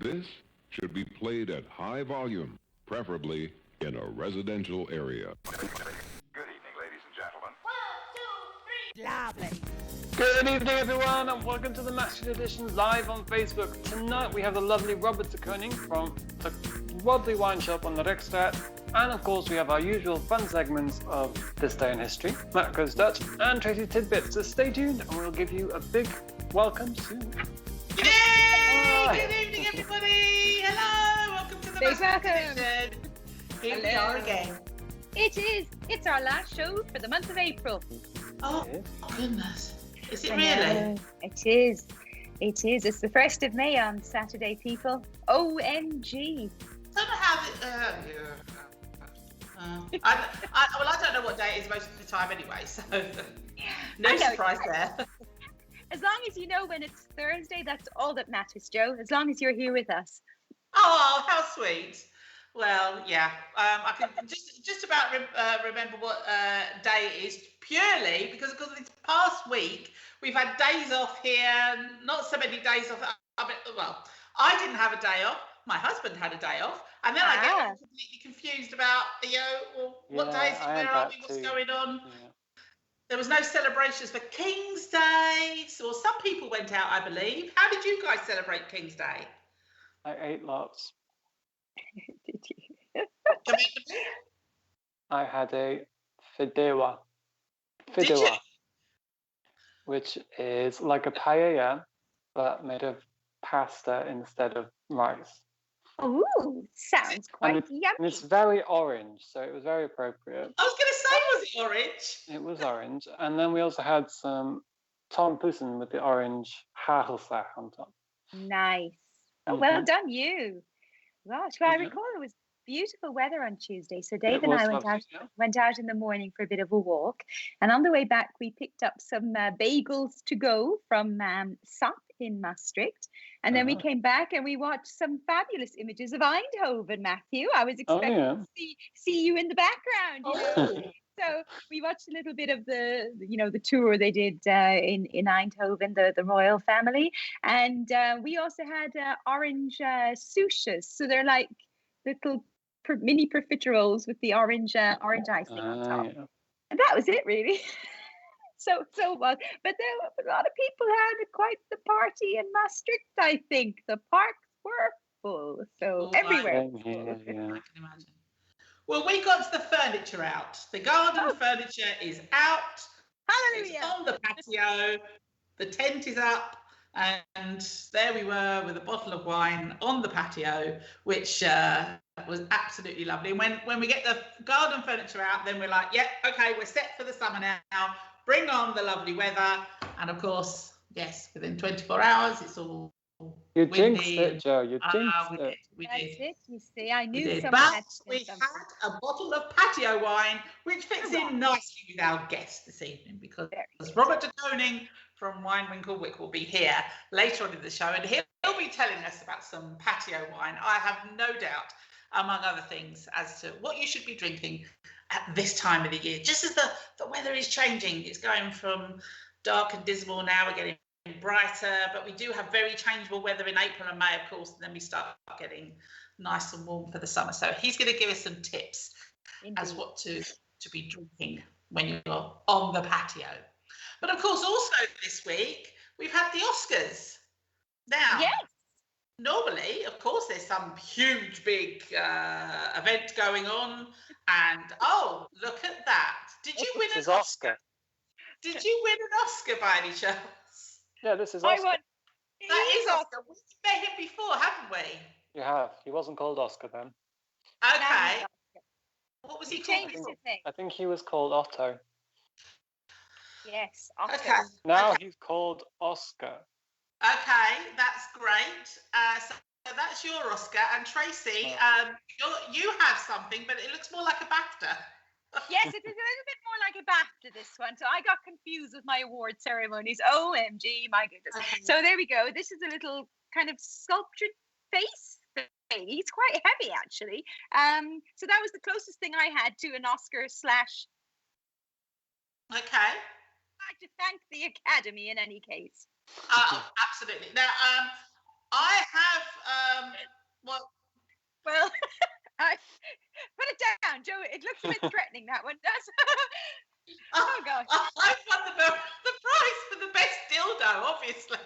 This should be played at high volume, preferably in a residential area. Good evening, ladies and gentlemen. 1, 2, 3. Lovely. Good evening, everyone, and welcome to the Maastricht edition live on Facebook. Tonight we have the lovely Robert de Koning from the Rodley Wine Shop on the Rechtstraat, and of course we have our usual fun segments of This Day in History, Matt Goes Dutch, and Tracy Tidbits. So stay tuned, and we'll give you a big welcome soon. Yay! Good evening, everybody. Hello, welcome to the Maastricht edition. Here we are again. It is. It's our last show for the month of April. Oh goodness. Is it really? It is. It is. It's the 1st of May on Saturday, people. OMG. I don't have it. I don't know what day it is most of the time anyway, so no surprise there. As long as you know when it's Thursday, that's all that matters, Joe. As long as you're here with us. Oh, how sweet. Well, yeah. I can just about remember what day it is, purely because this past week we've had days off here, not so many days off. Well, I didn't have a day off. My husband had a day off, and then I get completely confused about, what day is it? Where are we? What's going on? Yeah. There was no celebrations for King's Day, or some people went out, I believe. How did you guys celebrate King's Day? I ate lots. Did you? I had a fideuà. Did you? Which is like a paella, but made of pasta instead of rice. Ooh, sounds quite yummy. And it's very orange, so it was very appropriate. I was going to say, was it orange? It was orange. And then we also had some tompoesen with the orange hagelslag on top. Nice. Oh, well done, you. Gosh, well, I recall it was beautiful weather on Tuesday. So Dave and I went out in the morning for a bit of a walk. And on the way back, we picked up some bagels to go from SAP in Maastricht. And then we came back and we watched some fabulous images of Eindhoven, Matthew. I was expecting to see you in the background. So we watched a little bit of the tour they did in Eindhoven, the royal family. And we also had orange sous. So they're like little mini profiteroles with the orange icing on top. Yeah. And that was it, really. So well, but there a lot of people had quite the party in Maastricht. I think the parks were full, so everywhere. I can imagine. Well, we got the furniture out. The garden furniture is out. Hallelujah! It's on the patio. The tent is up, and there we were with a bottle of wine on the patio, which was absolutely lovely. And when we get the garden furniture out, then we're like, okay, we're set for the summer now. Bring on the lovely weather, and of course, yes, within 24 hours, it's all You windy. jinxed it, Joe. You jinxed it. We That's did. it. You see, I knew But we had a bottle of patio wine, which fits in nicely with our guest this evening, because Robert de Koning from Wijn Winkel Wyck will be here later on in the show, and he'll be telling us about some patio wine. I have no doubt, among other things, as to what you should be drinking at this time of the year. Just as the weather is changing, it's going from dark and dismal now, we're getting brighter, but we do have very changeable weather in April and May, of course, and then we start getting nice and warm for the summer. So he's going to give us some tips as what to be drinking when you're on the patio. But of course, also this week, we've had the Oscars. Now, normally, of course, there's some huge, big event going on, and look at that! Did you win an Oscar? Did you win an Oscar by any chance? Yeah, this is Oscar. That is Oscar. We've met him before, haven't we? You have. He wasn't called Oscar then. Okay. What was he called? I think he was called Otto. Yes, Oscar. Okay. Now he's called Oscar. Okay, that's great. So that's your Oscar. And Tracy, you have something, but it looks more like a BAFTA. Yes, it is a little bit more like a BAFTA, this one. So I got confused with my award ceremonies. OMG, my goodness. Okay. So there we go. This is a little kind of sculptured face. It's quite heavy, actually. So that was the closest thing I had to an Oscar slash. Okay. I'd like to thank the Academy in any case. Absolutely. Now, I have well, I put it down, Joe. It looks a bit threatening, that one does. Oh gosh. I've won the prize for the best dildo, obviously.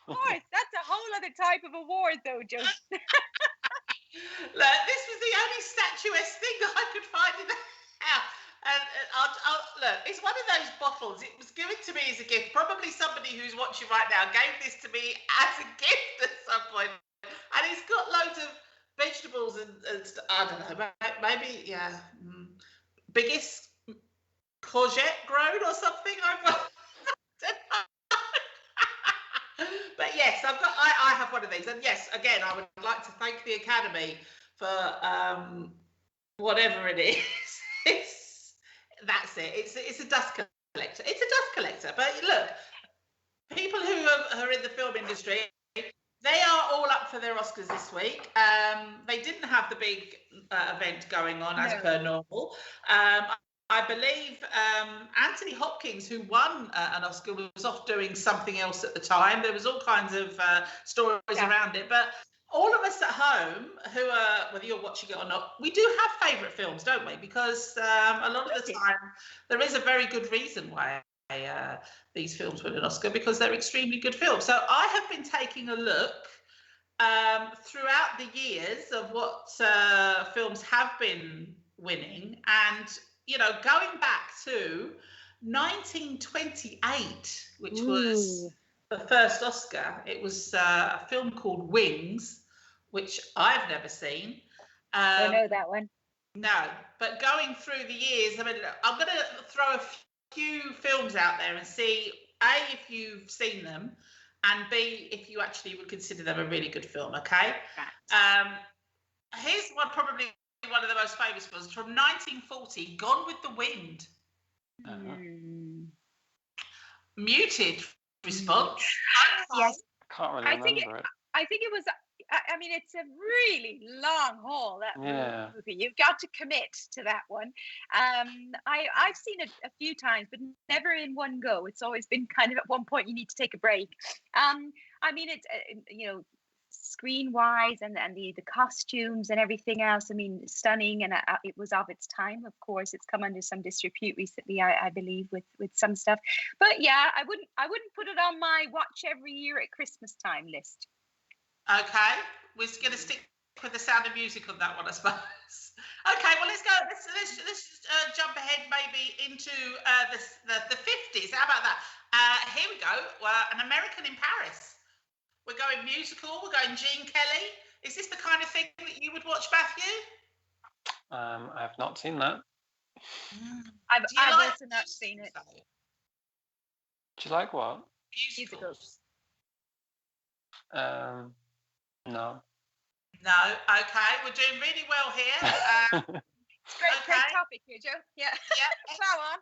Of course, that's a whole other type of award, though, Joe. Look, this was the only statuesque thing that I could find in the house. And I'll look, it's one of those bottles. It was given to me as a gift. Probably somebody who's watching right now gave this to me as a gift at some point. And it's got loads of vegetables and I don't know, maybe, yeah. Biggest courgette grown or something. But yes, I have one of these, and yes, again, I would like to thank the Academy for whatever it is. That's it. It's a dust collector. It's a dust collector. But look, people who are in the film industry, they are all up for their Oscars this week. They didn't have the big event going on as per normal. I believe Anthony Hopkins, who won an Oscar, was off doing something else at the time. There was all kinds of stories around it. But all of us at home, who are, whether you're watching it or not, we do have favourite films, don't we? Because a lot of the time, there is a very good reason why these films win an Oscar, because they're extremely good films. So I have been taking a look throughout the years of what films have been winning, and going back to 1928, which was the first Oscar. It was a film called Wings, which I've never seen. I know that one. No, but going through the years, I mean, I'm going to throw a few films out there and see, A, if you've seen them, and B, if you actually would consider them a really good film, okay? Here's probably one of the most famous films from 1940, Gone with the Wind. Muted response. Yes. Can't really remember it. I think it was. I mean, it's a really long haul. That movie. You've got to commit to that one. I've seen it a few times, but never in one go. It's always been kind of at one point you need to take a break. I mean, it's screen wise and the costumes and everything else, I mean, stunning, and it was of its time. Of course, it's come under some disrepute recently, I believe, with some stuff, but yeah, I wouldn't put it on my watch every year at Christmas time list. Okay, we're going to stick with the Sound of Music on that one, I suppose. Okay, well, let's go. Let's jump ahead maybe into the 50s. How about that? Here we go. An American in Paris. We're going musical. We're going Gene Kelly. Is this the kind of thing that you would watch, Matthew? I have not seen that. I've also not seen it. Do you like what? Musicals. No. No. Okay, we're doing really well here. Great topic here, Joe. Yeah. Plow on.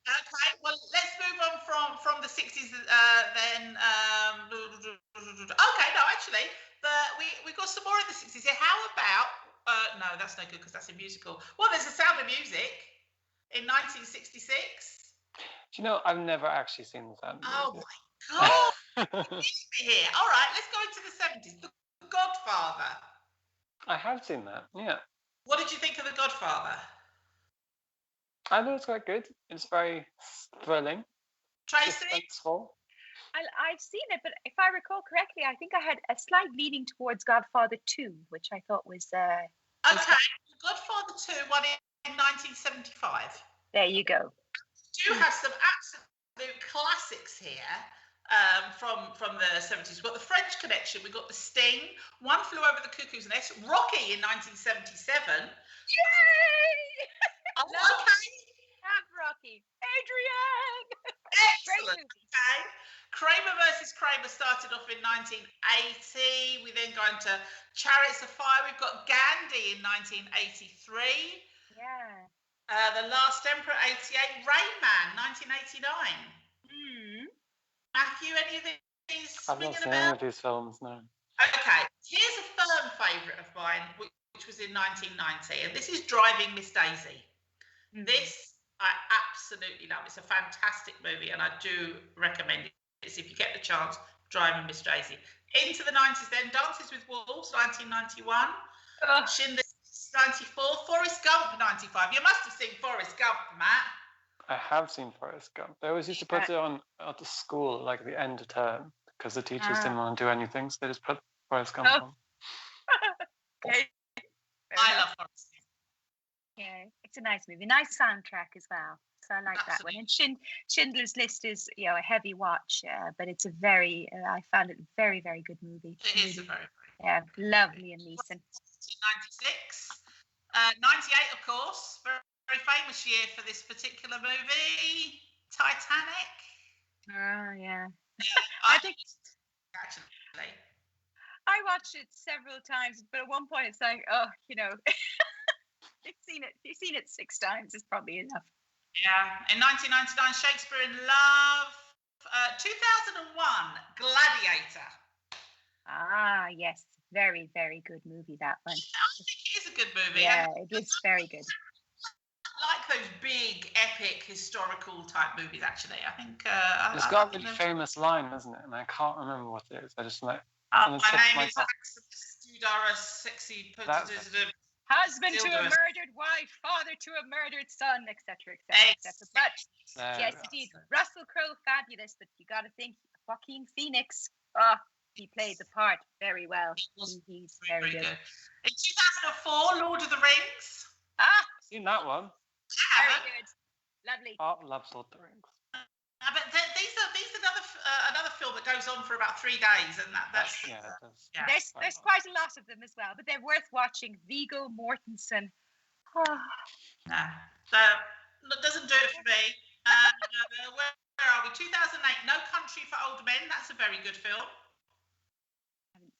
Okay, well, let's move on from the 60s then. Okay, no, actually, we got some more in the 60s here. How about, no, that's no good because that's a musical. Well, there's The Sound of Music in 1966. Do you know, I've never actually seen The Sound of Music. Oh, my God. Here. All right, let's go into the 70s. The Godfather. I have seen that, yeah. What did you think of The Godfather? I thought it's quite good. It's very thrilling. Tracy? Suspenseful. I've seen it, but if I recall correctly, I think I had a slight leaning towards Godfather 2, which I thought was... Okay, Godfather 2 won in 1975. There you go. We do have some absolute classics here. From the 70s. We've got The French Connection, we've got The Sting, One Flew Over the Cuckoo's Nest, Rocky in 1977. Yay! Oh, okay. Have Rocky. Adrian! Excellent. Okay. Kramer versus Kramer started off in 1980. We then go into Chariots of Fire. We've got Gandhi in 1983. Yeah. The Last Emperor, 88. Rain Man, 1989. Matthew, any of these? I've not seen any of these films, no. Okay, here's a firm favourite of mine, which was in 1990, and this is Driving Miss Daisy. This I absolutely love. It's a fantastic movie, and I do recommend it if you get the chance. driving Miss Daisy. Into the 90s then, Dances with Wolves, 1991. Schindler's List, 94. Forrest Gump, 95. You must have seen Forrest Gump, Matt. I have seen Forrest Gump. They always used to put it on at the school, like at the end of term, because the teachers didn't want to do anything, so they just put Forrest Gump on. Okay. I love Forrest Gump. Yeah, it's a nice movie. Nice soundtrack as well. So I like that one. And Schindler's List is, a heavy watch, but it's a very, I found it a very, very good movie. It is a very, yeah, lovely and Neeson. 96. 98, of course. Very, very famous year for this particular movie. Titanic. Oh, yeah. I think actually. I watched it several times, but at one point it's like, you've seen it 6 times is probably enough. Yeah. In 1999, Shakespeare in Love. 2001, Gladiator. Ah, yes. Very, very good movie, that one. I think it is a good movie. Yeah, it is very good. I like those big, epic, historical type movies, actually. I think... it's got a really famous line, isn't it? And I can't remember what it is. I just like... my name is Maximus, you are a sexy... Husband to a murdered wife, father to a murdered son, etc., etc. But yes, indeed, Russell Crowe, fabulous. But you got to think, Joaquin Phoenix. He played the part very well. He's very good. In 2004, Lord of the Rings. Seen that one. Very good. Lovely. Oh, loves Lord of the Rings. But these are another film that goes on for about 3 days, and that's it does. Yeah. There's quite a lot of them as well, but they're worth watching. Viggo Mortensen. No, that doesn't do it for me. Where are we? 2008, No Country for Old Men. That's a very good film.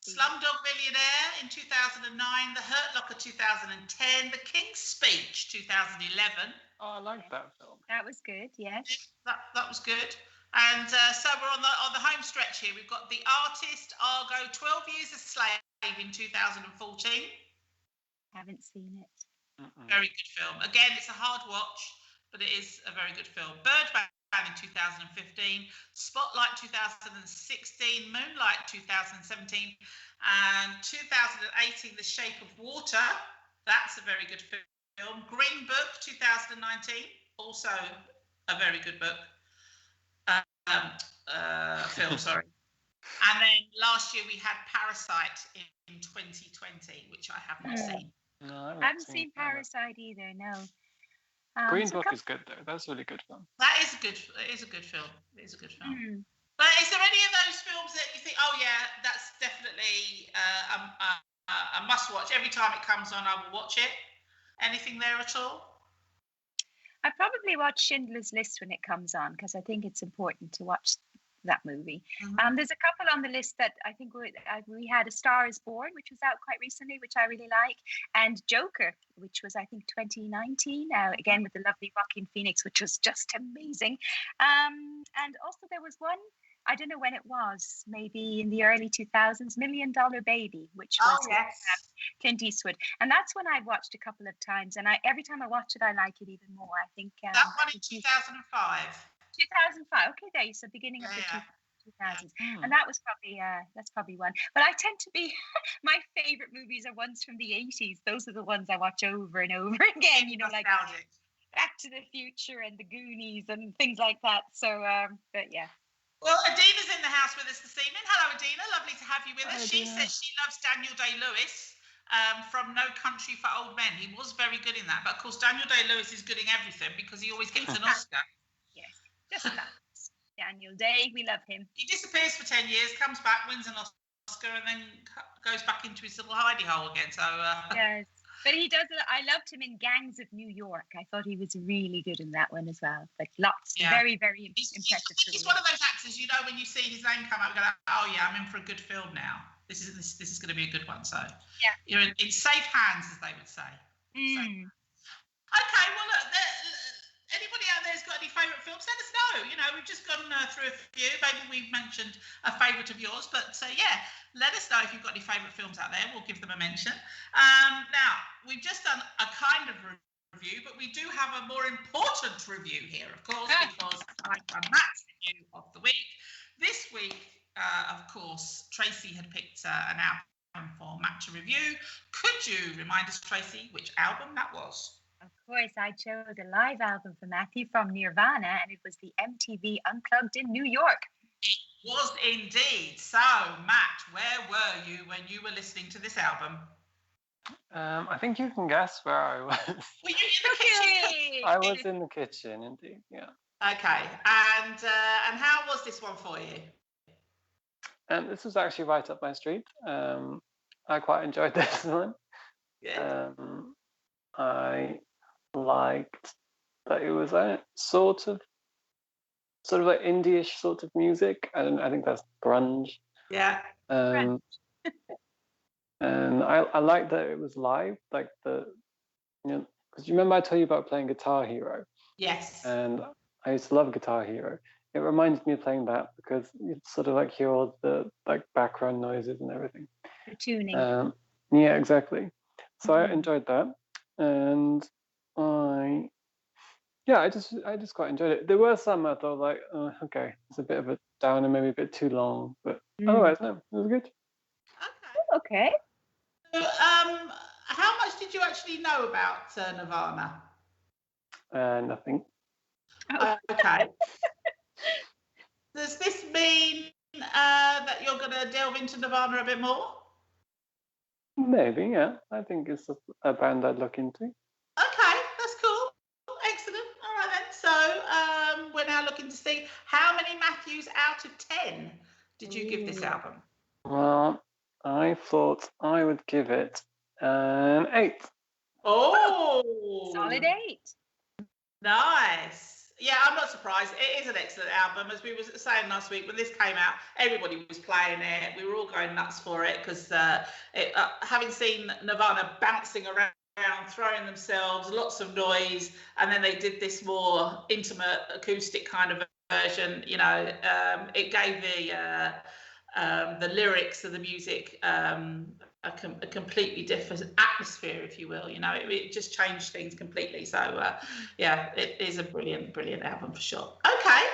Slumdog Millionaire in 2009, The Hurt Locker 2010, The King's Speech 2011. Oh, I like that film. That was good, yes. That was good. And so we're on the home stretch here. We've got The Artist, Argo, 12 Years a Slave in 2014. Haven't seen it. Very good film. Again, it's a hard watch, but it is a very good film. Birdman in 2015, Spotlight 2016, Moonlight 2017, and 2018, The Shape of Water. That's a very good film. Green Book 2019, also a very good book. Film, sorry. And then last year we had Parasite in 2020, which I haven't seen. No, I haven't seen Parasite either. No. Green Book is good though. That's a really good film. That is a good. It is a good film. It is a good film. But is there any of those films that you think, oh yeah, that's definitely a must watch? Every time it comes on, I will watch it. Anything there at all? I probably watch Schindler's List when it comes on because I think it's important to watch that movie. There's a couple on the list that I think we had A Star Is Born, which was out quite recently, which I really like, and Joker, which was I think 2019, again with the lovely Joaquin Phoenix, which was just amazing. And also there was one, I don't know when it was, maybe in the early 2000s, $1 Million Baby, which was Clint Eastwood. And that's one I've watched a couple of times. And every time I watch it, I like it even more. I think that one in 2005. 2005. Okay, there. So beginning of the 2000s. And that was probably, that's probably one. But I tend to be, my favorite movies are ones from the 80s. Those are the ones I watch over and over again, like Back to the Future and the Goonies and things like that. So, but yeah. Well, Adina's in the house with us this evening. Hello, Adina. Lovely to have you with us. She says she loves Daniel Day-Lewis from No Country for Old Men. He was very good in that. But, of course, Daniel Day-Lewis is good in everything because he always gets an Oscar. Yes, just that. Daniel Day, we love him. He disappears for 10 years, comes back, wins an Oscar, and then goes back into his little hidey hole again. So yes. But he does. I loved him in Gangs of New York. I thought he was really good in that one as well. Like very, very impressive. He's one of those actors, when you see his name come up, you go, oh yeah, I'm in for a good film now. This is going to be a good one. So you're in safe hands, as they would say. So, okay, well look, anybody out there's got any favourite films? Let us know. We've just gone through a few. Maybe we've mentioned a favourite of yours, but let us know if you've got any favourite films out there. We'll give them a mention. Now, we've just done a kind of review, but we do have a more important review here, of course, because I've done Matt's review of the week. This week, of course, Tracy had picked an album for Matt to review. Could you remind us, Tracy, which album that was? Of course, I chose a live album for Matthew from Nirvana, and it was the MTV Unplugged in New York. It was indeed. So, Matt, where were you when you were listening to this album? I think you can guess where I was. Were you in the kitchen? I was in the kitchen, indeed. Yeah. Okay, and how was this one for you? And this was actually right up my street. I quite enjoyed this one. Good. I liked that it was a sort of like indie-ish sort of music. I think that's grunge. Yeah. And I liked that it was live, like because you remember I told you about playing Guitar Hero. Yes. And I used to love Guitar Hero. It reminded me of playing that because you sort of like hear all the like background noises and everything. The tuning. Yeah, exactly. So I enjoyed that, and I just quite enjoyed it. There were some I thought like, okay, it's a bit of a downer, maybe a bit too long, but otherwise, no, it was good. Okay. So, how much did you actually know about Nirvana? Nothing. Okay. Does this mean that you're going to delve into Nirvana a bit more? Maybe, yeah. I think it's a band I'd look into. Okay, that's cool. Excellent. All right then. So we're now looking to see how many Matthews out of 10 did you give this album? Well, I thought I would give it an 8. Oh, solid 8. Nice. Yeah, I'm not surprised. It is an excellent album. As we were saying last week, when this came out, everybody was playing it. We were all going nuts for it because having seen Nirvana bouncing around, throwing themselves, lots of noise, and then they did this more intimate acoustic kind of version. It gave the lyrics of the music a completely different atmosphere, if you will. It just changed things completely. So yeah, it is a brilliant album for sure. Okay,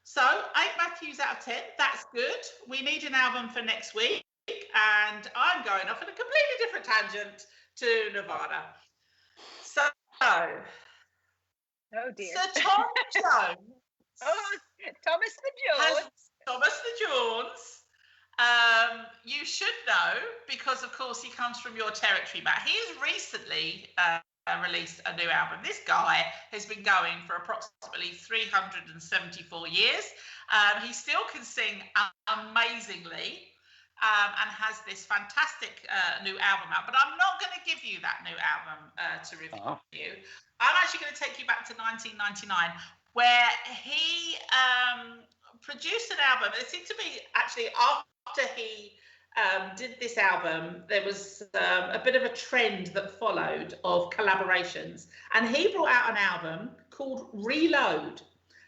so 8 Matthews out of 10. That's good. We need an album for next week, and I'm going off on a completely different tangent to Nirvana. So, oh dear, Sir Tom Jones. Thomas the Jones. Thomas the Jones. You should know because, of course, he comes from your territory, Matt. He has recently released a new album. This guy has been going for approximately 374 years. He still can sing amazingly and has this fantastic new album out. But I'm not going to give you that new album to review. I'm actually going to take you back to 1999, where he produced an album. It seemed to be actually after he did this album, there was a bit of a trend that followed of collaborations, and he brought out an album called Reload,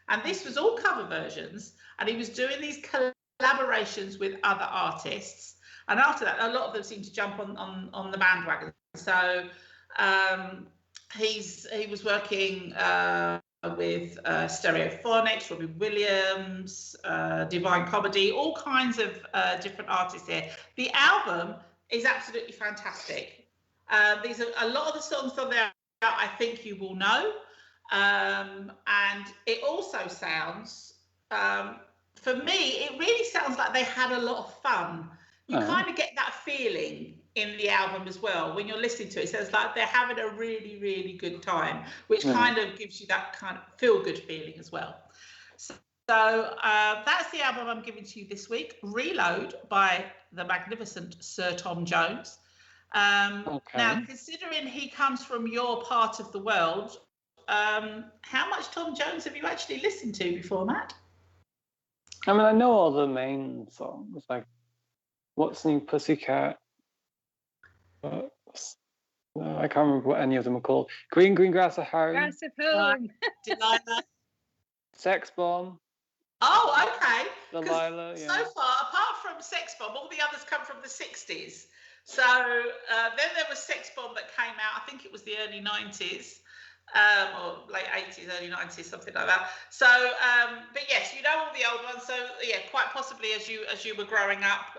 and this was all cover versions, and he was doing these collaborations with other artists, and after that a lot of them seemed to jump on the bandwagon. So he was working with Stereophonics, Robbie Williams, Divine Comedy, all kinds of different artists here. The album is absolutely fantastic. These are a lot of the songs on there I think you will know, and it also sounds, for me, it really sounds like they had a lot of fun. You kind of get that feeling in the album as well when you're listening to it. It sounds like they're having a really, really good time, which kind of gives you that kind of feel-good feeling as well. So that's the album I'm giving to you this week, Reload by the magnificent Sir Tom Jones. Now, considering he comes from your part of the world, how much Tom Jones have you actually listened to before, Matt? I mean, I know all the main songs, like What's New Pussycat. I can't remember what any of them are called. Green Grass of Home. Grass of Home. Delilah. Sex Bomb. Oh, okay. Delilah, yeah. So far, apart from Sex Bomb, all the others come from the 60s. So then there was Sex Bomb that came out, I think it was the early 90s. or late 80s, early 90s, something like that. So, but yes, you know all the old ones. So yeah, quite possibly as you were growing up,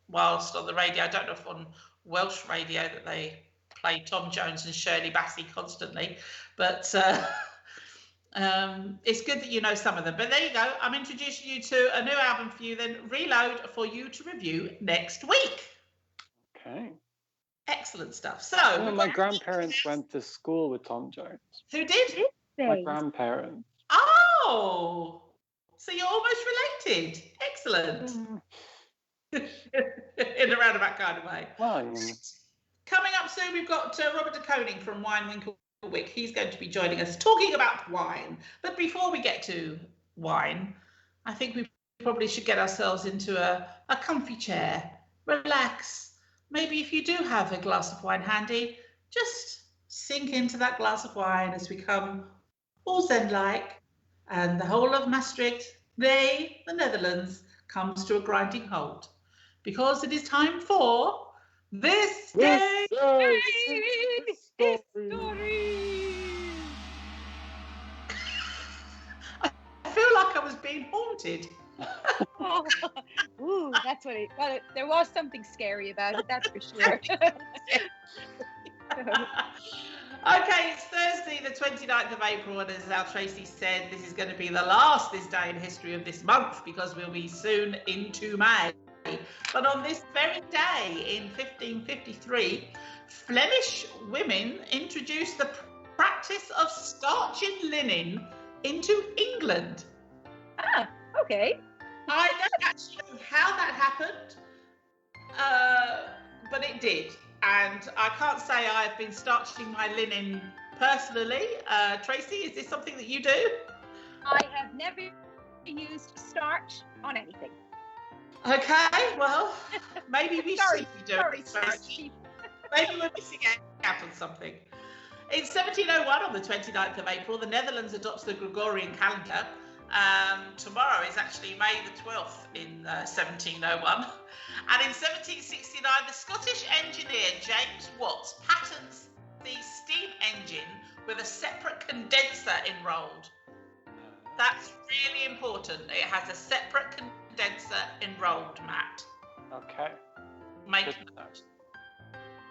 whilst on the radio, I don't know if on Welsh radio that they played Tom Jones and Shirley Bassey constantly, but it's good that you know some of them. But there you go. I'm introducing you to a new album for you, then Reload, for you to review next week. Okay. Excellent stuff. So my grandparents went to school with Tom Jones. Who did? My grandparents. Oh, so you're almost related. Excellent. In a roundabout kind of way. Well, Coming up soon, we've got Robert de Koning from Wijn Winkel Wyck. He's going to be joining us talking about wine. But before we get to wine, I think we probably should get ourselves into a comfy chair, relax. Maybe if you do have a glass of wine handy, just sink into that glass of wine as we come all Zen-like, and the whole of Maastricht, the Netherlands, comes to a grinding halt. Because it is time for This Day's Story. I feel like I was being haunted. Ooh, that's what it. Well, there was something scary about it, that's for sure. Okay, it's Thursday, the 29th of April, and as our Tracy said, this is going to be the last This Day in history of this month because we'll be soon into May. But on this very day in 1553, Flemish women introduced the practice of starching linen into England. Ah, okay. I don't actually know how that happened, but it did. And I can't say I've been starching my linen personally. Tracy, is this something that you do? I have never used starch on anything. Okay, well, maybe we should be doing it. Sorry. Maybe we're missing out on something. In 1701, on the 29th of April, the Netherlands adopts the Gregorian calendar. Tomorrow is actually May the 12th in 1701. And in 1769, the Scottish engineer James Watts patents the steam engine with a separate condenser enrolled. That's really important. It has a separate condenser enrolled, Matt. Okay. Make note.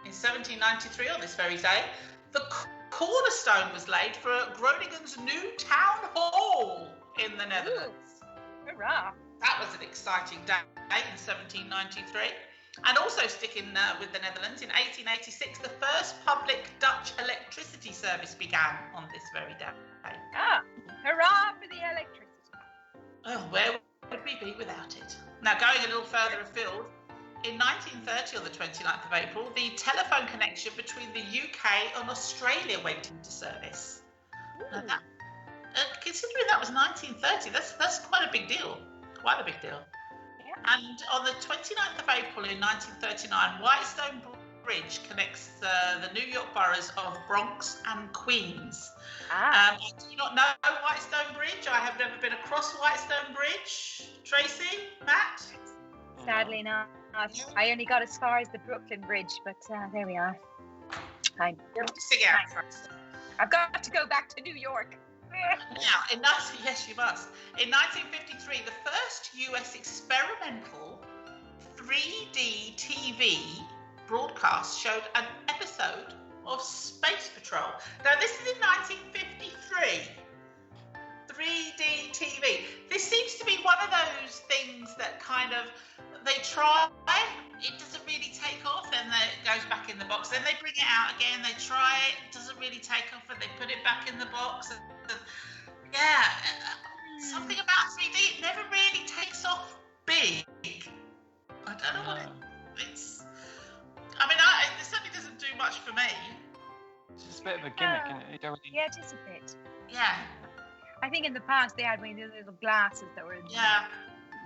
In 1793, on this very day, the cornerstone was laid for Groningen's new town hall in the Netherlands. Hurrah! That was an exciting day in 1793. And also sticking with the Netherlands, in 1886, the first public Dutch electricity service began on this very day. Ah, hurrah for the electricity. Oh, where would we be without it? Now, going a little further afield, in 1930, on the 29th of April, the telephone connection between the UK and Australia went into service. Now that, considering that was 1930, that's quite a big deal. Quite a big deal. Yeah. And on the 29th of April in 1939, Whitestone Bridge connects the New York boroughs of Bronx and Queens. I do not know Whitestone Bridge. I have never been across Whitestone Bridge. Tracy, Matt? Sadly not. I only got as far as the Brooklyn Bridge, but there we are. You have to sing out first. I've got to go back to New York. Now, yes, you must. In 1953, the first US experimental 3D TV broadcast showed an episode of Space Patrol. Now, this is in 1953. 3D TV. This seems to be one of those things that kind of, they try, it doesn't really take off, then it goes back in the box. Then they bring it out again, they try it doesn't really take off, and they put it back in the box. Something about 3D, it never really takes off big. I don't know what it's. I mean, it certainly doesn't do much for me. It's just a bit of a gimmick, isn't it? You don't really... Yeah, it is a bit. Yeah. I think in the past they had one of those little glasses that were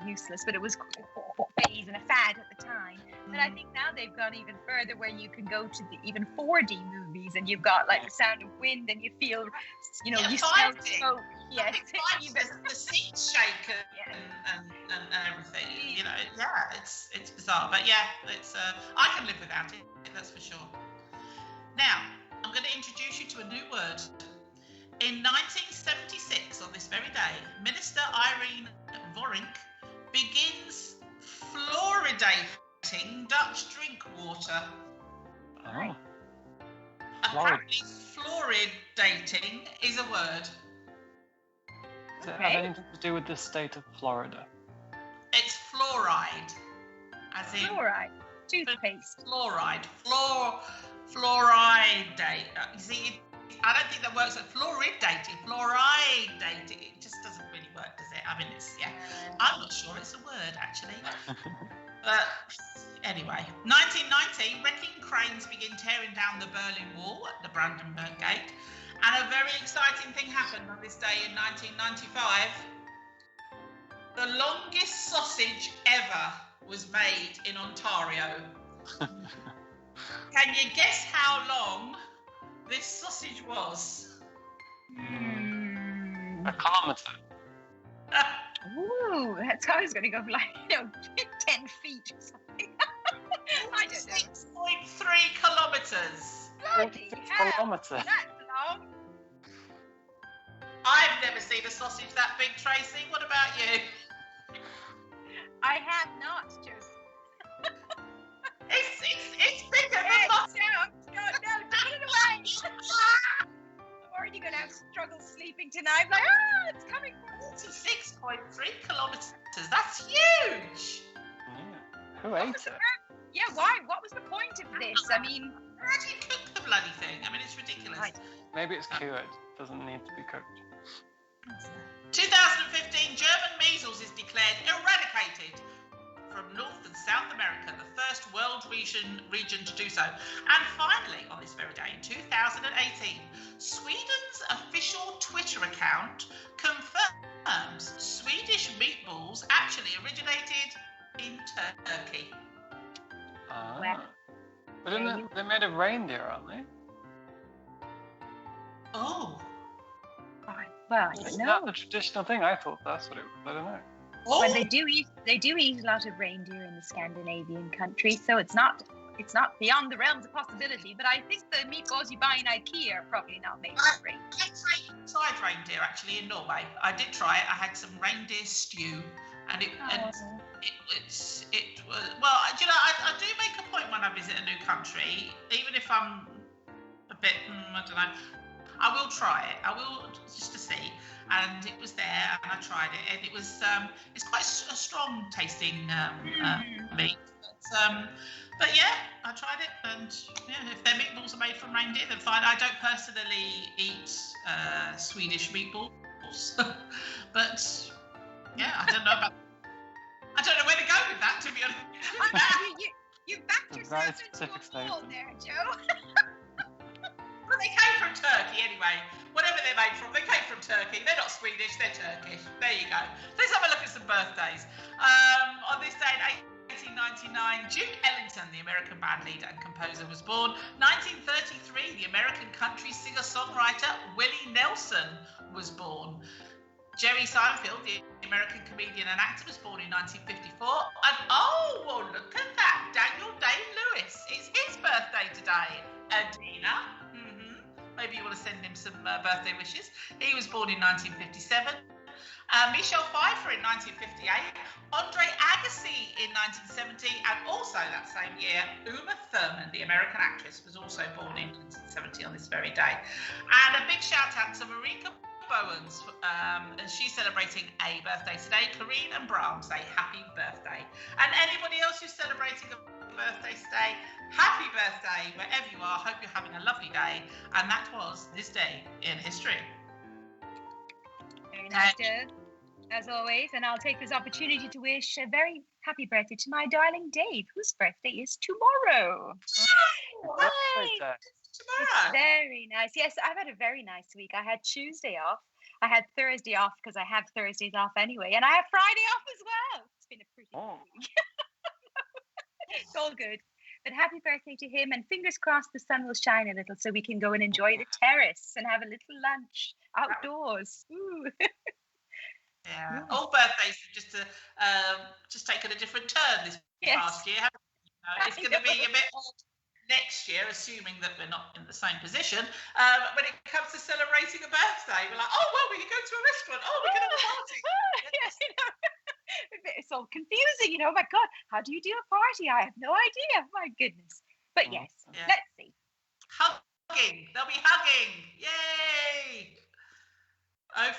useless, but it was craze and a fad at the time. But I think now they've gone even further, where you can go to the even 4D movies, and you've got like the sound of wind, and you feel, you smell smoke. Yeah, the seats shake and everything. it's bizarre, but it's I can live without it. That's for sure. Now, I'm going to introduce you to a new word. In 1976, on this very day, Minister Irene Vorink begins fluoridating Dutch drink water. Oh. Apparently, fluoridating is a word. Does it have anything to do with the state of Florida? It's fluoride. As in Fluoride. Toothpaste. Fluoride. Fluoridate. You see, I don't think that works like fluoridating. Fluoridating. It just doesn't really work, does it? I mean, I'm not sure it's a word, actually. Anyway, 1990, wrecking cranes begin tearing down the Berlin Wall at the Brandenburg Gate. And a very exciting thing happened on this day in 1995. The longest sausage ever was made in Ontario. Can you guess how long this sausage was? A kilometre. Ooh, that's how I was going to go like, 10 feet or something. I don't know. 6.3 kilometres. Bloody hell. Kilometres. That's long. I've never seen a sausage that big, Tracy. What about you? I have not, Joseph. It's bigger than No, put it away. I'm already going to have struggle sleeping tonight. Like, it's coming. 46.3 kilometres. That's huge. Yeah. Who ate it? Yeah, why? What was the point of this? I mean, how do you cook the bloody thing? I mean, it's ridiculous. Right. Maybe it's cured. Doesn't need to be cooked. 2015, German measles is declared eradicated from North and South America, the first world region to do so. And finally, on this very day in 2018, Sweden's official Twitter account confirms Swedish meatballs actually originated in Turkey. Ah. But they're made of reindeer, aren't they? Oh. well, I don't Is know. that the traditional thing? I thought that's what it was. I don't know. But they do eat a lot of reindeer in the Scandinavian countries, so it's not beyond the realms of possibility. But I think the meatballs you buy in IKEA are probably not made from reindeer. I tried reindeer actually in Norway. I did try it. I had some reindeer stew, and it was well. Do you know, I do make a point when I visit a new country, even if I'm a bit I don't know. I will try it. I will just to see. And it was there, and I tried it, and it was it's quite a strong tasting meat. But yeah, I tried it, and yeah, if their meatballs are made from reindeer, then fine. I don't personally eat Swedish meatballs, but yeah, I don't know where to go with that, to be honest. You backed yourself into a wall there, Joe. Well, they came from Turkey anyway. Whatever they're made from, they came from Turkey. They're not Swedish, they're Turkish. There you go. Let's have a look at some birthdays. On this day in 1899, Duke Ellington, the American band leader and composer, was born. 1933, the American country singer-songwriter Willie Nelson was born. Jerry Seinfeld, the American comedian and actor, was born in 1954. And oh, well, look at that. Daniel Day-Lewis. It's his birthday today. Adina. Maybe you want to send him some birthday wishes. He was born in 1957. Michelle Pfeiffer in 1958. Andre Agassi in 1970. And also that same year, Uma Thurman, the American actress, was also born in 1970 on this very day. And a big shout out to Marika Bowens, and she's celebrating a birthday today. Corrine and Bram say happy birthday. And anybody else who's celebrating a birthday today, happy birthday wherever you are. Hope you're having a lovely day. And that was this day in history. Very nice, Joe, as always. And I'll take this opportunity to wish a very happy birthday to my darling Dave, whose birthday is tomorrow. Tomorrow. It's very nice. Yes, I've had a very nice week. I had Tuesday off. I had Thursday off because I have Thursdays off anyway. And I have Friday off as well. It's been a pretty good week. It's all good. But happy birthday to him. And fingers crossed the sun will shine a little so we can go and enjoy the terrace and have a little lunch outdoors. Ooh. Yeah. All birthdays have just taken a different turn this past year. Haven't they? It's going to be a bit odd. next year, assuming that we're not in the same position, when it comes to celebrating a birthday, we're like, oh, well, we can go to a restaurant. Oh, we can have a party. Yes. It's all confusing, you know. Oh my God, how do you do a party? I have no idea. My goodness. But yes, let's see. Hugging. They'll be hugging. Yay. Oh,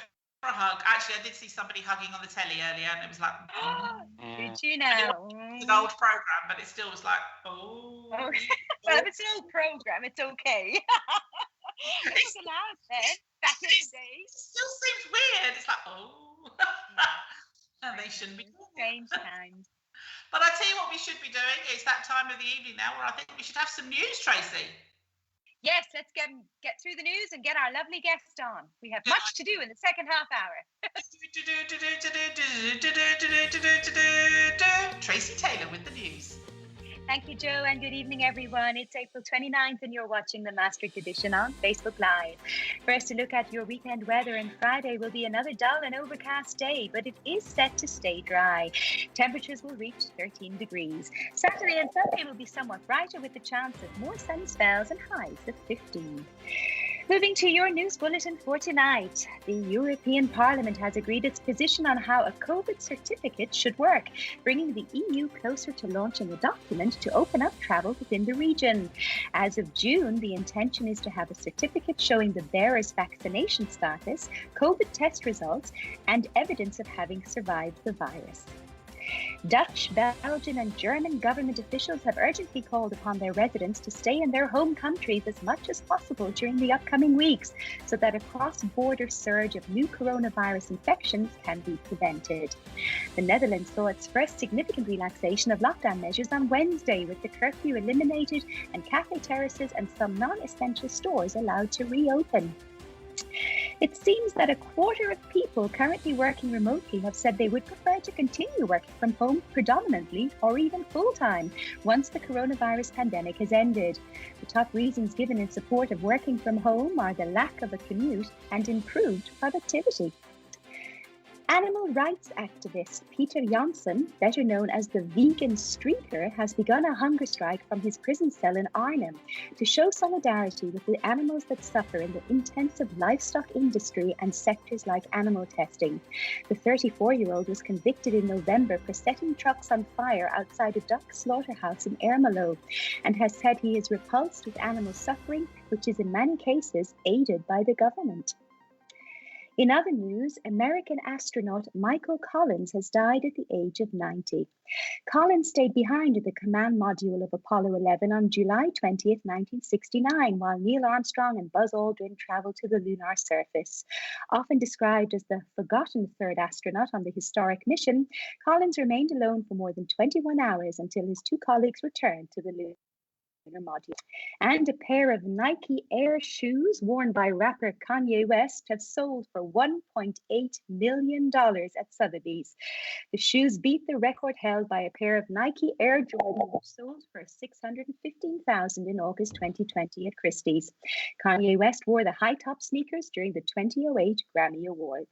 for a hug. Actually, I did see somebody hugging on the telly earlier, and it was like, did you know? It's an old program, but it still was like, oh. Well, if it's an old program, it's okay. It was allowed then, back in the day. It still seems weird. It's like, oh. And they shouldn't be doing strange times. But I tell you what we should be doing. It's that time of the evening now where I think we should have some news, Tracy. Yes, let's get through the news and get our lovely guest on. We have much to do in the second half hour. Tracy Taylor with the news. Thank you, Joe, and good evening, everyone. It's April 29th, and you're watching the Maastricht edition on Facebook Live. First, to look at your weekend weather, and Friday will be another dull and overcast day, but it is set to stay dry. Temperatures will reach 13 degrees. Saturday and Sunday will be somewhat brighter with the chance of more sunny spells and highs of 15. Moving to your news bulletin for tonight, the European Parliament has agreed its position on how a COVID certificate should work, bringing the EU closer to launching a document to open up travel within the region. As of June, the intention is to have a certificate showing the bearer's vaccination status, COVID test results, and evidence of having survived the virus. Dutch, Belgian and German government officials have urgently called upon their residents to stay in their home countries as much as possible during the upcoming weeks so that a cross-border surge of new coronavirus infections can be prevented. The Netherlands saw its first significant relaxation of lockdown measures on Wednesday, with the curfew eliminated and cafe terraces and some non-essential stores allowed to reopen. It seems that a quarter of people currently working remotely have said they would prefer to continue working from home predominantly or even full-time once the coronavirus pandemic has ended. The top reasons given in support of working from home are the lack of a commute and improved productivity. Animal rights activist Peter Janssen, better known as the Vegan Streaker, has begun a hunger strike from his prison cell in Arnhem to show solidarity with the animals that suffer in the intensive livestock industry and sectors like animal testing. The 34-year-old was convicted in November for setting trucks on fire outside a duck slaughterhouse in Ermelo and has said he is repulsed with animal suffering, which is in many cases aided by the government. In other news, American astronaut Michael Collins has died at the age of 90. Collins stayed behind in the command module of Apollo 11 on July 20th, 1969, while Neil Armstrong and Buzz Aldrin traveled to the lunar surface. Often described as the forgotten third astronaut on the historic mission, Collins remained alone for more than 21 hours until his two colleagues returned to the lunar module. And a pair of Nike Air shoes worn by rapper Kanye West have sold for $1.8 million at Sotheby's. The shoes beat the record held by a pair of Nike Air Jordan, which sold for $615,000 in August 2020 at Christie's. Kanye West wore the high-top sneakers during the 2008 Grammy Awards.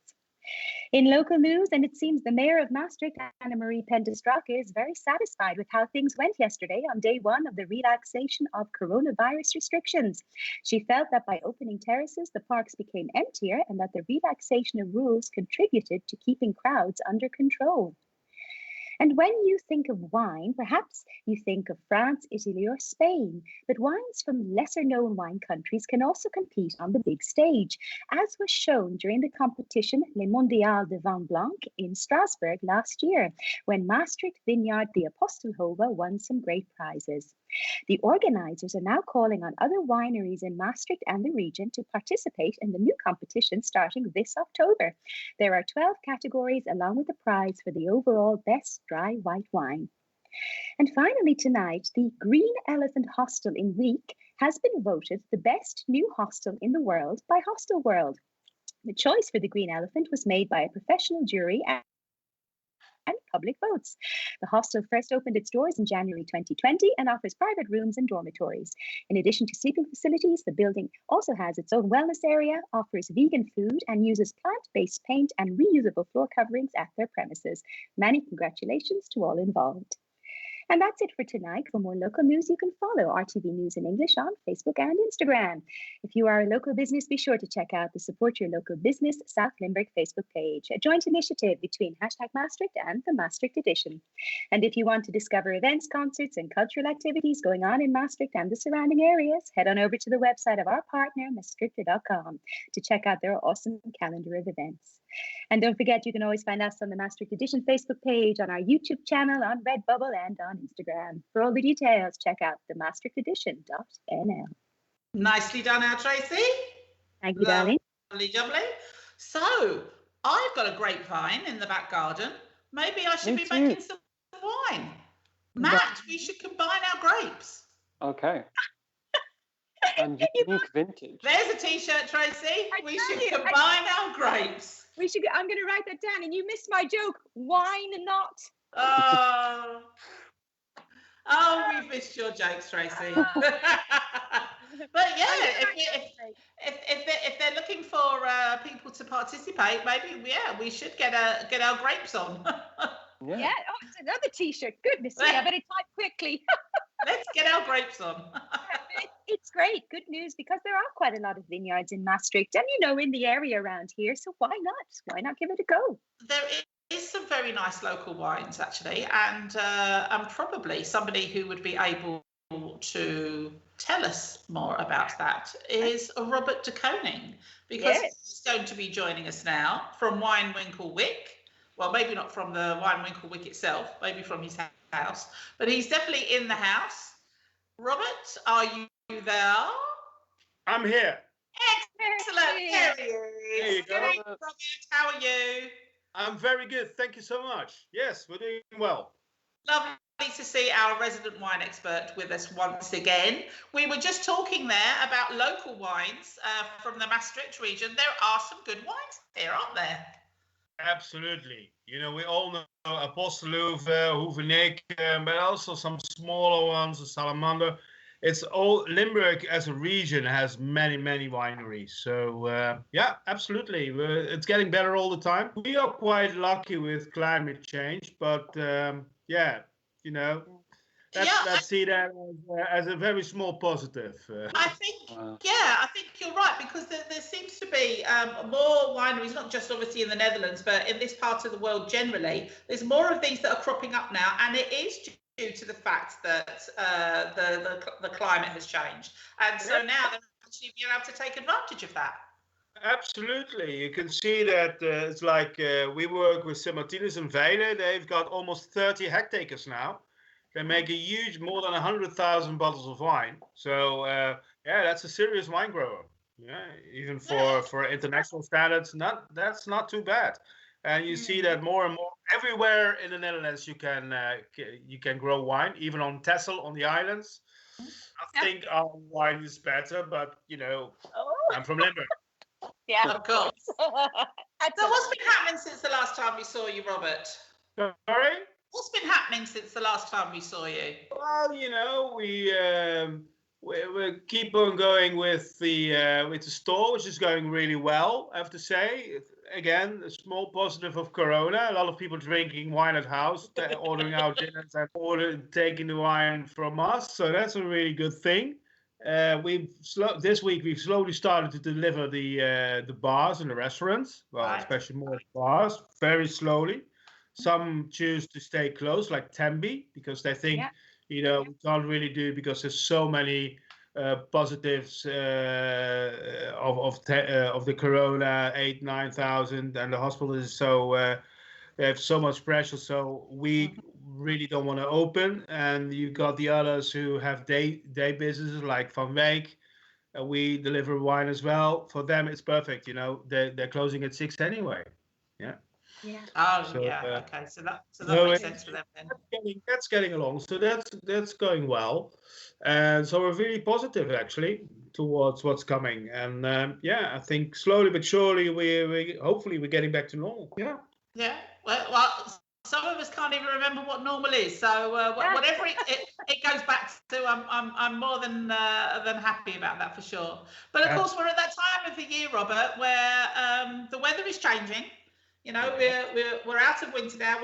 In local news, and it seems the mayor of Maastricht, Anne-Marie Pendestrake, is very satisfied with how things went yesterday on day one of the relaxation of coronavirus restrictions. She felt that by opening terraces, the parks became emptier and that the relaxation of rules contributed to keeping crowds under control. And when you think of wine, perhaps you think of France, Italy, or Spain. But wines from lesser-known wine countries can also compete on the big stage, as was shown during the competition Le Mondial de Vin Blanc in Strasbourg last year, when Maastricht vineyard the Apostelhoeve won some great prizes. The organizers are now calling on other wineries in Maastricht and the region to participate in the new competition starting this October. There are 12 categories along with a prize for the overall best dry white wine. And finally tonight, the Green Elephant Hostel in Wyck has been voted the best new hostel in the world by Hostel World. The choice for the Green Elephant was made by a professional jury and public votes. The hostel first opened its doors in January 2020 and offers private rooms and dormitories. In addition to sleeping facilities, the building also has its own wellness area, offers vegan food, and uses plant-based paint and reusable floor coverings at their premises. Many congratulations to all involved. And that's it for tonight. For more local news, you can follow RTV News in English on Facebook and Instagram. If you are a local business, be sure to check out the Support Your Local Business South Limerick Facebook page, a joint initiative between #Maastricht and the Maastricht Edition. And if you want to discover events, concerts, and cultural activities going on in Maastricht and the surrounding areas, head on over to the website of our partner, maastrichter.com, to check out their awesome calendar of events. And don't forget, you can always find us on the Maastricht Edition Facebook page, on our YouTube channel, on Redbubble, and on Instagram. For all the details, check out the maastrichtedition.nl. Nicely done, our Tracy. Thank you, darling. Lovely. So, I've got a grapevine in the back garden. Maybe I should be making some wine. Matt, we should combine our grapes. Okay. And unique vintage. There's a T-shirt, Tracy. We should combine our grapes. We should. I'm going to write that down. And you missed my joke. Wine not. Oh, we've missed your jokes, Tracy. But yeah, if they're looking for people to participate, maybe we should get our grapes on. Yeah. Oh, it's another T-shirt. Goodness me, I better type quickly. Let's get our grapes on. It's great, good news, because there are quite a lot of vineyards in Maastricht, and in the area around here. So why not? Why not give it a go? There is some very nice local wines actually, and probably somebody who would be able to tell us more about that is Robert de Koning, because he's going to be joining us now from Wijn Winkel Wyck. Well, maybe not from the Wijn Winkel Wyck itself, maybe from his house, but he's definitely in the house. Robert, are you there? I'm here. Excellent. There he is. There you go. Hey, Robert, how are you? I'm very good. Thank you so much. Yes, we're doing well. Lovely to see our resident wine expert with us once again. We were just talking there about local wines from the Maastricht region. There are some good wines here, aren't there? Absolutely. We all know Hostel, Hoevenik, but also some smaller ones, the Salamander. It's all Limburg as a region has many, many wineries. So yeah, absolutely. It's getting better all the time. We are quite lucky with climate change, but let's see that as a very small positive. I think you're right, because there seems to be more wineries, not just obviously in the Netherlands, but in this part of the world generally. There's more of these that are cropping up now, and it is due to the fact that the climate has changed, and so now they're actually being able to take advantage of that. Absolutely. You can see that it's like we work with St. Martinus and Vejle. They've got almost 30 hectares now. They make a huge, more than 100,000 bottles of wine. So that's a serious wine grower. Yeah, even for international standards, that's not too bad. And you see that more and more everywhere in the Netherlands. You can grow wine, even on Texel on the islands. I think our wine is better, but I'm from Limburg. Yeah, of course. So what's been happening since the last time we saw you, Robert? Sorry? What's been happening since the last time we saw you? Well, we keep on going with the store, which is going really well, I have to say. Again, a small positive of Corona. A lot of people drinking wine at house, ordering out dinners and taking the wine from us. So that's a really good thing. This week we've slowly started to deliver the bars and the restaurants. Well, especially more bars, very slowly. Some choose to stay closed, like Tembe, because they think, we can't really do it because there's so many positives of the Corona, 8,000-9,000, and the hospital is so they have so much pressure. So we really don't want to open. And you got the others who have day businesses like Van Wijk. We deliver wine as well. For them, it's perfect. They're closing at 6 anyway. Yeah. Yeah. Oh, so, okay. So that makes sense for them then. That's getting along. So that's going well, and so we're really positive actually towards what's coming. And I think slowly but surely we hopefully we're getting back to normal. Yeah. Yeah. Well, some of us can't even remember what normal is. So whatever it goes back to, I'm more than happy about that for sure. But of course, we're at that time of the year, Robert, where the weather is changing. You know, we're out of winter now.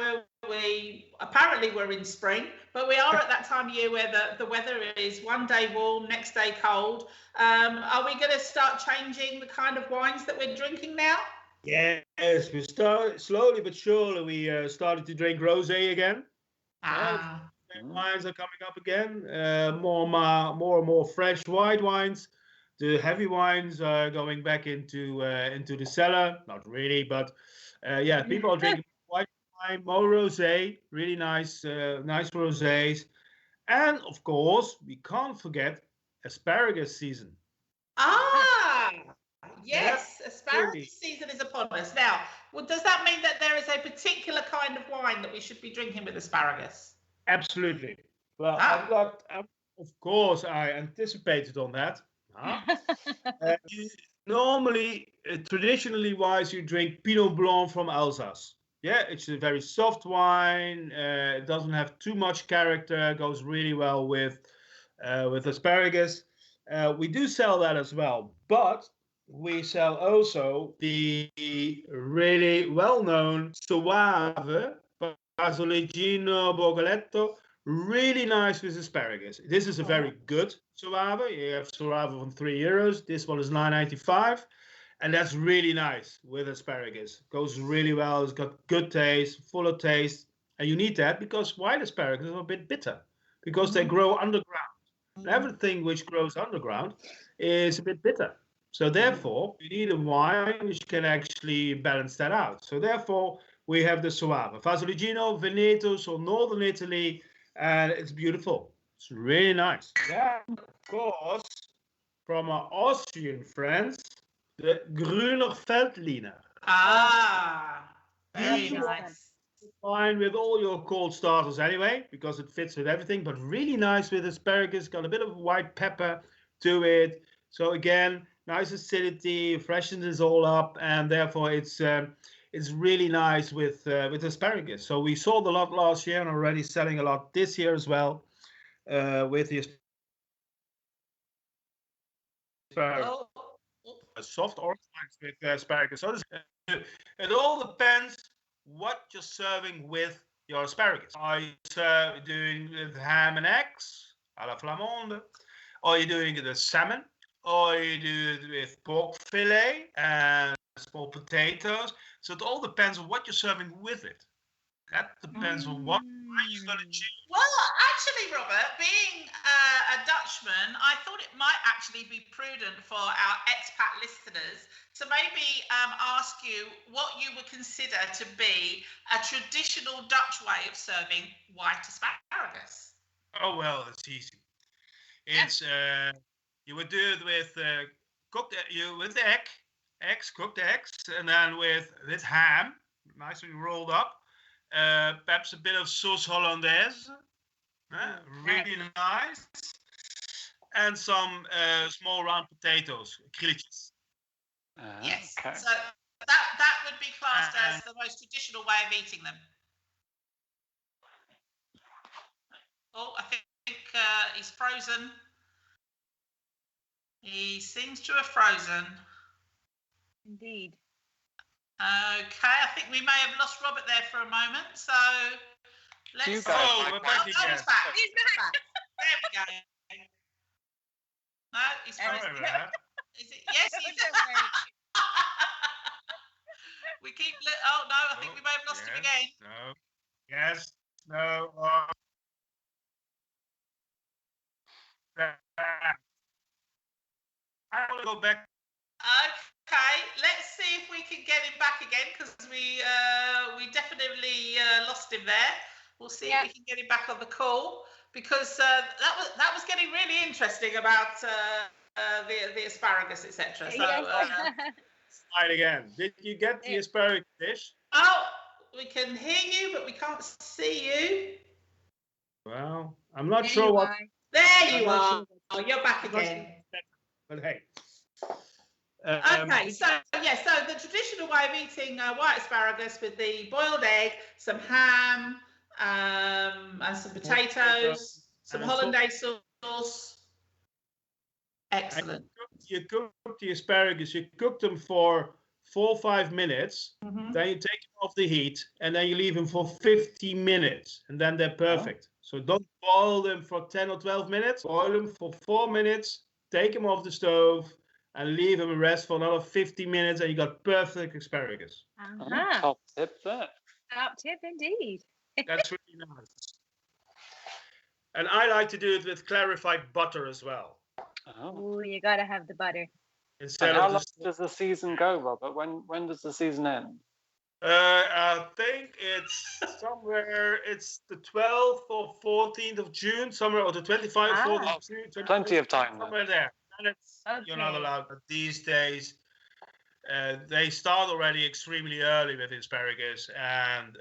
We're in spring, but we are at that time of year where the weather is one day warm, next day cold. Are we going to start changing the kind of wines that we're drinking now? Yes, we start slowly but surely. We started to drink rosé again. Wines are coming up again. More and more fresh white wines. The heavy wines are going back into the cellar. Not really, but people are drinking white wine, more rosé. Really nice rosés, and of course we can't forget asparagus season. Yes, asparagus season is upon us now. Well, does that mean that there is a particular kind of wine that we should be drinking with asparagus? Absolutely. Well, of course, I anticipated on that. Normally, traditionally wise, you drink Pinot Blanc from Alsace. Yeah, it's a very soft wine. It doesn't have too much character. Goes really well with asparagus. We do sell that as well, but we sell also the really well-known Soave Pasoleggino Borgoletto. Really nice with asparagus. This is a very good Soave. You have Soave from €3. This one is $9.95, and that's really nice with asparagus. Goes really well. It's got good taste, full of taste, and you need that because white asparagus is a bit bitter because they grow underground. And everything which grows underground is a bit bitter. So therefore, you need a wine which can actually balance that out. So therefore, we have the Soave Pasoleggino, Veneto, so northern Italy. And it's beautiful. It's really nice. Yeah, of course, from our Austrian friends, the Grüner Veltliner. Very nice. Fine with all your cold starters anyway, because it fits with everything, but really nice with asparagus, got a bit of white pepper to it. So again, nice acidity, freshens it all up, and therefore it's really nice with asparagus. So we sold a lot last year and already selling a lot this year as well with the asparagus. Soft or with asparagus. So it all depends what you're serving with your asparagus. Are you doing with ham and eggs, à la flamande? Or are you doing it with salmon? Or you do it with pork fillet and small potatoes. So it all depends on what you're serving with it. That depends on what you're going to choose. Well, actually, Robert, being a Dutchman, I thought it might actually be prudent for our expat listeners to maybe ask you what you would consider to be a traditional Dutch way of serving white asparagus. Oh, well, it's easy. It's you would do it with cooked eggs, and then with ham, nicely rolled up. Perhaps a bit of sauce hollandaise, really nice, and some small round potatoes, krilletjes. Yes, Okay. so that would be classed as the most traditional way of eating them. Oh, I think he's frozen. He seems to have frozen. Indeed. Okay, I think we may have lost Robert there for a moment. So let's. We're back again. He's back. He's back. There we go. No, he's frozen. Is it? Yes, he is. We keep. Oh no, I think we may have lost him again. No. Yes. No. I want to go back. Okay, let's see if we can get him back again because we definitely lost him there. We'll see if we can get him back on the call because that was getting really interesting about the asparagus, etc. So Slide again. Did you get the asparagus dish? Oh, we can hear you, but we can't see you. Well, I'm not sure what. There you are. Oh, you're back again. But hey. Okay, so the traditional way of eating white asparagus with the boiled egg, some ham, and some potatoes, some hollandaise sauce. Excellent. You cook the asparagus. You cook them for 4 or 5 minutes. Mhm. Then you take them off the heat, and then you leave them for 50 minutes, and then they're perfect. So don't boil them for 10 or 12 minutes. Boil them for 4 minutes, take them off the stove, and leave them rest for another 50 minutes, and you got perfect asparagus. Top tip there. Top tip indeed. That's really nice. And I like to do it with clarified butter as well. Oh, you gotta have the butter. Instead And how of long just, does the season go, Robert? When does the season end? I think it's somewhere, it's the 12th or 14th of June, somewhere, or the 25th, 4th of June. Plenty of time. Somewhere there. And it's, you're not allowed, but these days, they start already extremely early with asparagus, and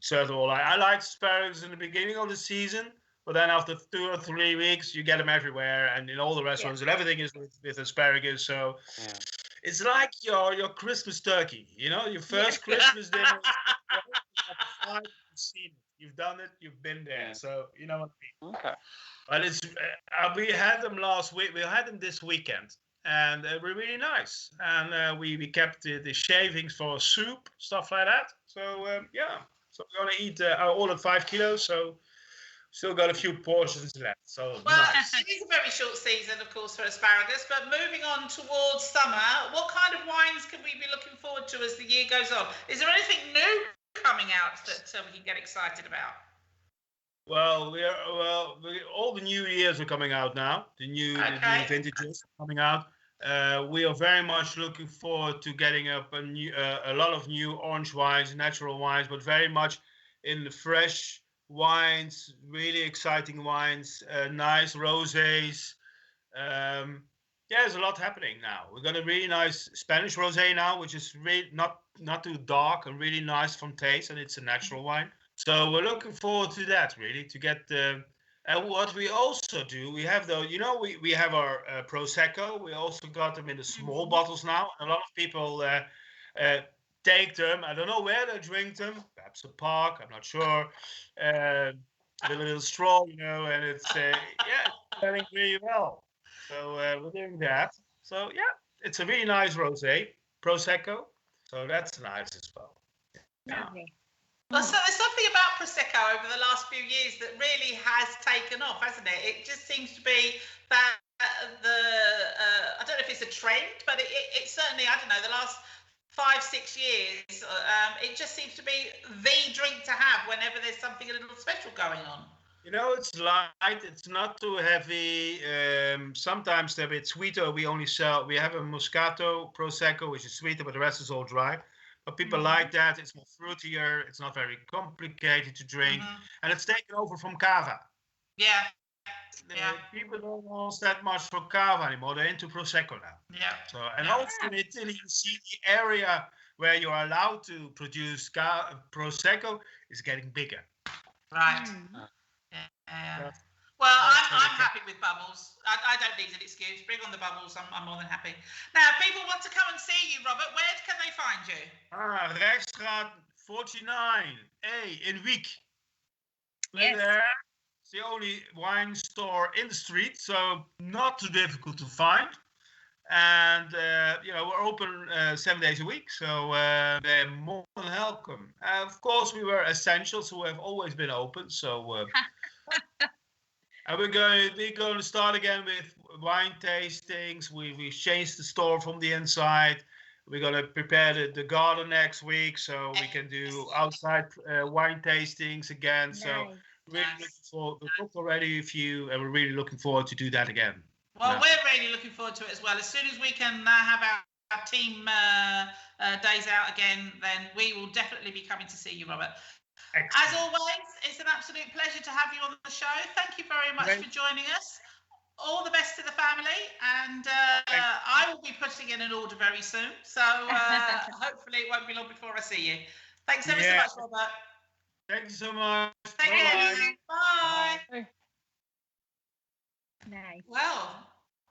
first of all, I like asparagus in the beginning of the season, but then after 2 or 3 weeks, you get them everywhere, and in all the restaurants, and everything is with asparagus. So it's like your Christmas turkey, you know, your first Christmas dinner. You've done it, you've been there, so you know what I mean. Okay. But it's we had them last week. We had them this weekend, and they were really nice. And we kept the shavings for soup, stuff like that. So so we're gonna eat. I ordered 5 kilos, so still got a few portions left. So nice. It is a very short season, of course, for asparagus. But moving on towards summer, what kind of wines can we be looking forward to as the year goes on? Is there anything new coming out that we can get excited about? Well, all the new years are coming out now. The new vintages are coming out. We are very much looking forward to getting up a lot of new orange wines, natural wines, but very much in the fresh wines, really exciting wines, nice rosés. There's a lot happening now. We've got a really nice Spanish rosé now, which is really not too dark and really nice from taste, and it's a natural wine. So we're looking forward to that, really, to get the. And what we also do, we have we have our Prosecco. We also got them in the small bottles now. A lot of people take them. I don't know where they drink them. Perhaps a park. I'm not sure. With a little straw, and it's selling really well. So we're doing that. So it's a really nice rosé, Prosecco. So that's nice as well. Lovely. Well, so there's something about Prosecco over the last few years that really has taken off, hasn't it? It just seems to be that I don't know if it's a trend, but it certainly, I don't know, the last 5-6 years, it just seems to be the drink to have whenever there's something a little special going on. It's light, it's not too heavy. Sometimes they're a bit sweeter. We have a Moscato Prosecco, which is sweeter, but the rest is all dry. But people like that. It's more fruitier. It's not very complicated to drink. And it's taken over from Cava. Yeah. People don't want that much for Cava anymore. They're into Prosecco now. Yeah. So, and also in Italy, you see the area where you're allowed to produce Prosecco is getting bigger. Right. Yeah. Well, I'm happy with Bubbles. I don't need an excuse. Bring on the Bubbles. I'm more than happy. Now, people want to come and see you, Robert. Where can they find you? Rechtstraat 49A in Wyck. Yes. There. It's the only wine store in the street, so not too difficult to find. And we're open 7 days a week, so they're more than welcome. Of course, we were essential, so we've always been open. So. And we're going to start again with wine tastings. We changed the store from the inside. We're going to prepare the garden next week, so we can do outside wine tastings again. Nice. So really looking forward. We've booked already a few, and we're really looking forward to do that again. Well, we're really looking forward to it as well. As soon as we can have our team days out again, then we will definitely be coming to see you, Robert. Excellent. As always, it's an absolute pleasure to have you on the show. Thank you very much for joining us. All the best to the family, and I will be putting in an order very soon. So hopefully it won't be long before I see you. Thanks ever so much, Robert. Thank you so much. Take care. Bye. Nice. Well,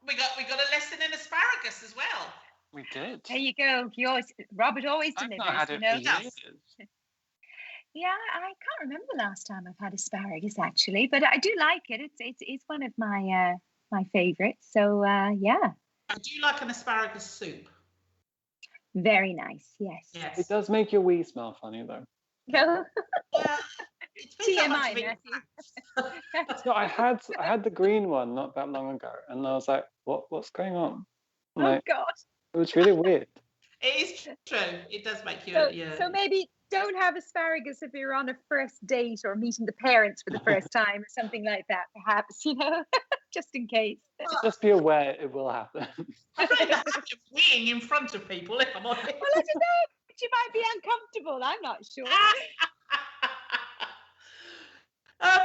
we got a lesson in asparagus as well. We did. There you go. Robert always delivers. I've not had it for years. Yeah, I can't remember the last time I've had asparagus actually, but I do like it. It's one of my favourites. So yeah. Do you like an asparagus soup? Very nice, yes. It does make your wee smell funny, though. No. TMI, Matthew. So I had the green one not that long ago, and I was like, what's going on? Oh, Like, God. it was really weird. It is true. It does make you. So maybe don't have asparagus if you're on a first date or meeting the parents for the first time or something like that, perhaps, just in case. Just be aware it will happen. I don't know weeing in front of people, if I'm honest. Well, I don't know. You might be uncomfortable. I'm not sure.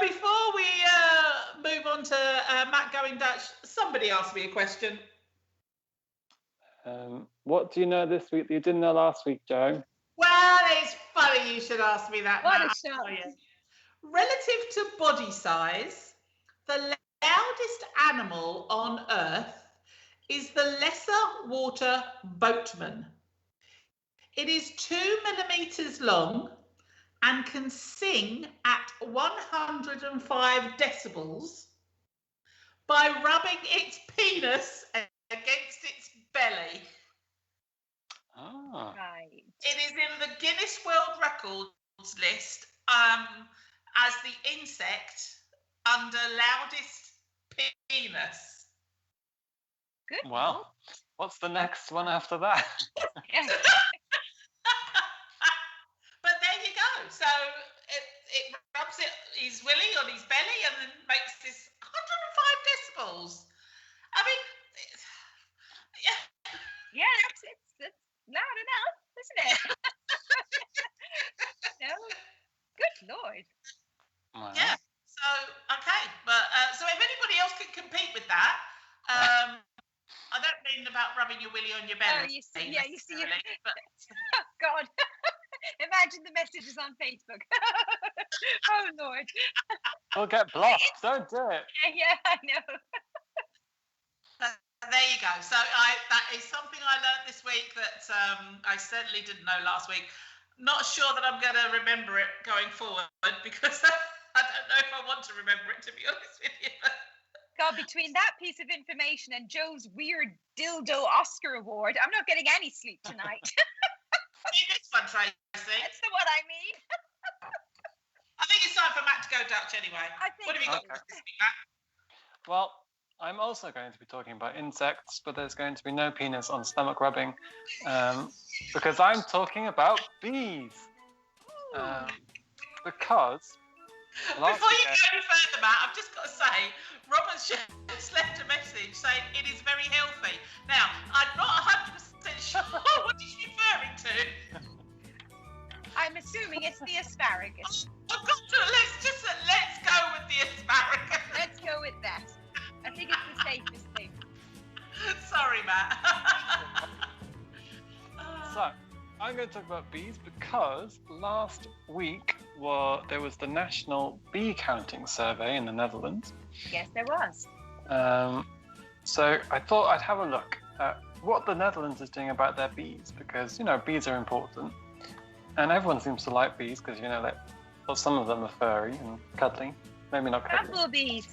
Before we move on to Matt going Dutch, somebody asked me a question. What do you know this week that you didn't know last week, Joe? Well, it's funny you should ask me that. What Matt, a shock. Relative to body size, the loudest animal on Earth is the lesser water boatman. It is 2 millimeters long and can sing at 105 decibels by rubbing its penis against its belly. Ah. Right. It is in the Guinness World Records list as the insect under loudest penis. Good. Well, what's the next one after that? Yeah. But there you go. So it rubs his willy on his belly and then makes this 105 decibels. I mean, Yeah, it's loud enough, isn't it? No. Good Lord. Wow. yeah. So okay, but so if anybody else can compete with that, I don't mean about rubbing your willy on your belly. You see. But Oh, God. Imagine the messages on Facebook. Oh, Lord. We'll get blocked. Don't do it. Yeah, I know. there you go. So that is something I learned this week that I certainly didn't know last week. Not sure that I'm going to remember it going forward because I don't know if I want to remember it, to be honest with you. God, between that piece of information and Joe's weird dildo Oscar award, I'm not getting any sleep tonight. See this one, Tracy? That's what I mean. I think it's time for Matt to go Dutch anyway. What have you got this week, Matt? Well, I'm also going to be talking about insects, but there's going to be no penis on stomach rubbing because I'm talking about bees. Because before you go any further, Matt, I've just got to say, Robert's just left a message saying it is very healthy. Now, I'm not 100% sure what he's referring to. I'm assuming it's the asparagus. I've got to, let's go with the asparagus. Let's go with that. I think it's the safest thing. Sorry, Matt. So, I'm going to talk about bees because last week there was the National Bee Counting Survey in the Netherlands. Yes, there was. So I thought I'd have a look at what the Netherlands is doing about their bees because, bees are important. And everyone seems to like bees because, some of them are furry and cuddly. Maybe not cuddly. Bumblebees.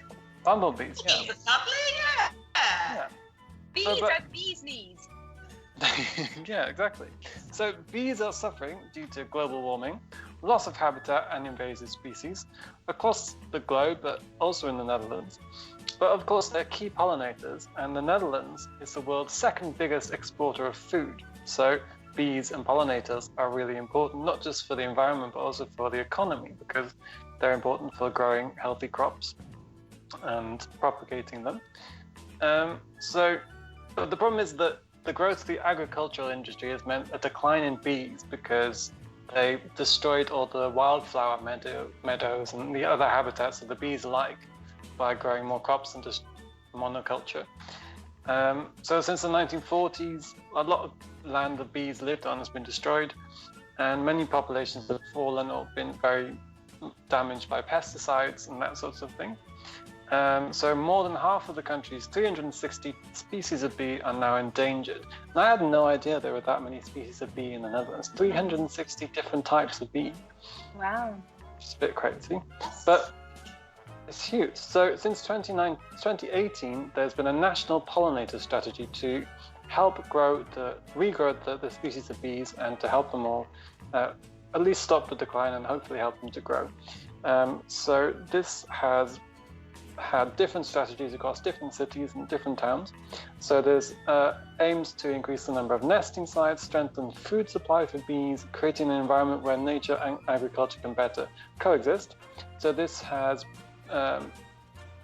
Bumblebees, yeah. Bees are lovely, yeah. Bees are bees' knees. Yeah, exactly. So bees are suffering due to global warming, loss of habitat and invasive species across the globe, but also in the Netherlands. But of course, they're key pollinators, and the Netherlands is the world's second biggest exporter of food. So bees and pollinators are really important, not just for the environment, but also for the economy, because they're important for growing healthy crops and propagating them. But the problem is that the growth of the agricultural industry has meant a decline in bees because they destroyed all the wildflower meadows and the other habitats that the bees like by growing more crops and just monoculture. So since the 1940s, a lot of land the bees lived on has been destroyed, and many populations have fallen or been very damaged by pesticides and that sort of thing. So more than half of the country's 360 species of bee are now endangered. And I had no idea there were that many species of bee in the Netherlands. 360 different types of bee. Wow. It's a bit crazy, but it's huge. So since 2018, there's been a national pollinator strategy to help regrow the species of bees and to help them all at least stop the decline and hopefully help them to grow. So this has had different strategies across different cities and different towns. So there's aims to increase the number of nesting sites, strengthen food supply for bees, creating an environment where nature and agriculture can better coexist. So this has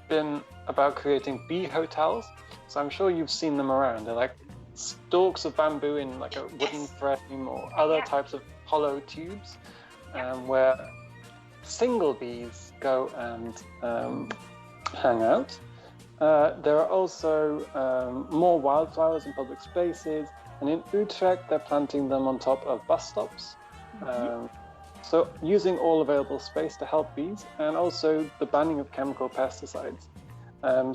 been about creating bee hotels. So I'm sure you've seen them around. They're like stalks of bamboo in like a wooden frame or other types of hollow tubes, where single bees go and hang out. There are also more wildflowers in public spaces, and in Utrecht they're planting them on top of bus stops. So using all available space to help bees, and also the banning of chemical pesticides.